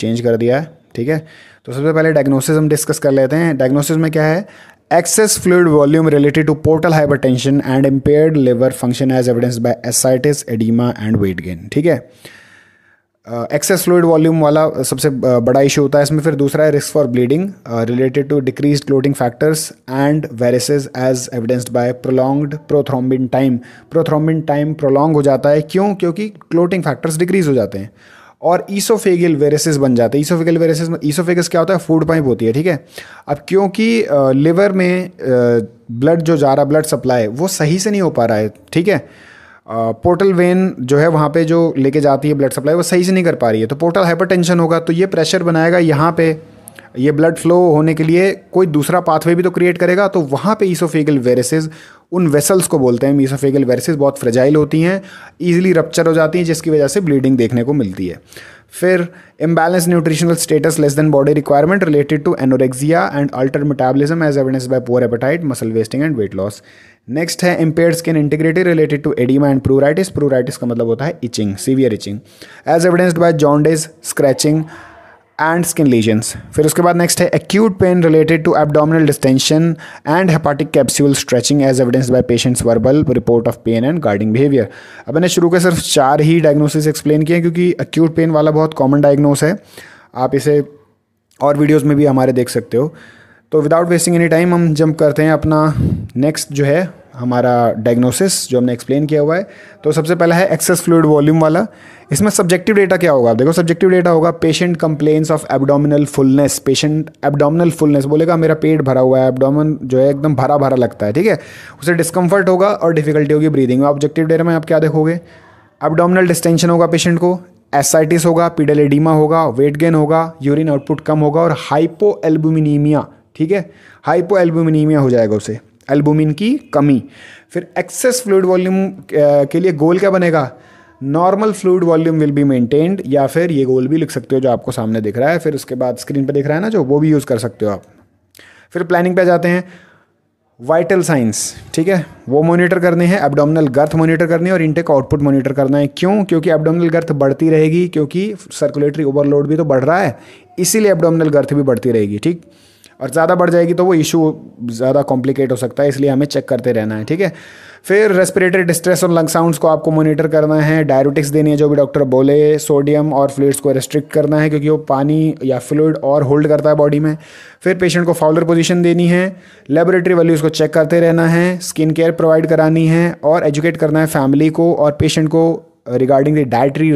Change कर दिया है, ठीक है। तो सबसे पहले डायग्नोसिस हम डिस्कस कर लेते हैं। डायग्नोसिस में क्या है, excess fluid volume related to portal hypertension and impaired liver function as evidence by ascites, oedema and weight gain, ठीक है। एक्सेस फ्लूइड वॉल्यूम वाला सबसे बड़ा इशू होता है इसमें। फिर दूसरा है risk for bleeding related to decrease clotting factors and varices as evidenced by prolonged prothrombin time. Prothrombin time prolong हो जाता है, क्यों? क्योंकि क्लोटिंग फैक्टर्स डिक्रीज हो जाते हैं और ईसोफेगल वेरिसेस बन जाते हैं। ईसोफेगल वेरिसेस में, ईसोफेगस क्या होता है, फूड पाइप होती है, ठीक है। अब क्योंकि लिवर में ब्लड जो जा रहा, ब्लड सप्लाई वो सही से नहीं हो पा रहा है, ठीक है। पोर्टल वेन जो है वहाँ पे जो लेके जाती है ब्लड सप्लाई, वो सही से नहीं कर पा रही है, तो पोर्टल हाइपरटेंशन होगा, तो ये प्रेशर बनाएगा यहाँ पे, ये ब्लड फ्लो होने के लिए कोई दूसरा पाथवे भी तो क्रिएट करेगा, तो वहाँ पे ईसोफेगल वेरिसेस, उन वेसल्स को बोलते हैं ईसोफेगल वेरिसेस, बहुत फ्रेजाइल होती हैं, ईजिली रप्चर हो जाती हैं, जिसकी वजह से ब्लीडिंग देखने को मिलती है। फिर imbalance nutritional status less than body requirement related to anorexia and alter metabolism as evidence by poor appetite, muscle wasting and weight loss. Next है impaired skin integrity related to oedema and pruritus. Pruritus का मतलब होता है itching, severe itching, as evidenced by jaundice, scratching and skin lesions. फिर उसके बाद next है acute pain related to abdominal distension and hepatic capsule stretching as evidence bye patients verbal report of pain and guarding behaviour. अब मैंने शुरू के सिर्फ 4 ही diagnosis explain किए, क्योंकि एक्यूट पेन वाला बहुत कॉमन डायग्नोस है, आप इसे और वीडियोज़ में भी हमारे देख सकते हो। तो विदाउट वेस्टिंग एनी टाइम हम जंप करते हैं अपना नेक्स्ट जो है हमारा डायग्नोसिस जो हमने एक्सप्लेन किया हुआ है। तो सबसे पहला है एक्सेस फ्लूइड वॉल्यूम वाला। इसमें सब्जेक्टिव डेटा क्या होगा, आप देखो सब्जेक्टिव डेटा होगा patient complains of abdominal fullness. Patient abdominal fullness बोलेगा मेरा पेट भरा हुआ है, एब्डोमेन जो है एकदम भरा भरा लगता है, ठीक है। उसे डिस्कम्फर्ट होगा और डिफिकल्टी होगी ब्रीदिंग में। ऑब्जेक्टिव डेटा में आप क्या देखोगे, एब्डोमिनल डिस्टेंशन होगा पेशेंट को, एसाइटिस होगा, पीडल एडिमा होगा, वेट गेन होगा, यूरिन आउटपुट कम होगा और हाइपोएल्बुमिनीमिया, ठीक है, हाइपोएल्बुमिनीमिया हो जाएगा उसे, एल्बुमिन की कमी। फिर एक्सेस फ्लूइड वॉल्यूम के लिए गोल क्या बनेगा, normal fluid volume will be maintained, या फिर ये गोल भी लिख सकते हो जो आपको सामने दिख रहा है। फिर उसके बाद स्क्रीन पे दिख रहा है ना जो, वो भी यूज़ कर सकते हो आप। फिर प्लानिंग पे जाते हैं, वाइटल साइंस, ठीक है, वो मॉनिटर करने हैं, एब्डोमिनल गर्थ मॉनिटर करनी है और इनटेक आउटपुट मॉनिटर करना है। क्यों? क्योंकि एब्डोमिनल गर्थ बढ़ती रहेगी, क्योंकि सर्कुलेटरी ओवरलोड भी तो बढ़ रहा है, इसीलिए एब्डोमिनल गर्थ भी बढ़ती रहेगी, ठीक। और ज़्यादा बढ़ जाएगी तो वो इशू ज़्यादा कॉम्प्लिकेट हो सकता है, इसलिए हमें चेक करते रहना है, ठीक है। फिर रेस्पिरेटरी डिस्ट्रेस और लंग साउंड्स को आपको मॉनिटर करना है, डायरेटिक्स देनी है जो भी डॉक्टर बोले, सोडियम और फ्लूइड्स को रेस्ट्रिक्ट करना है क्योंकि वो पानी या फ्लूइड और होल्ड करता है बॉडी में। फिर पेशेंट को फाउलर पोजीशन देनी है, लेबोरेटरी वैल्यूज़ को चेक करते रहना है, स्किन केयर प्रोवाइड करानी है और एजुकेट करना है फैमिली को और पेशेंट को रिगार्डिंग द डाइटरी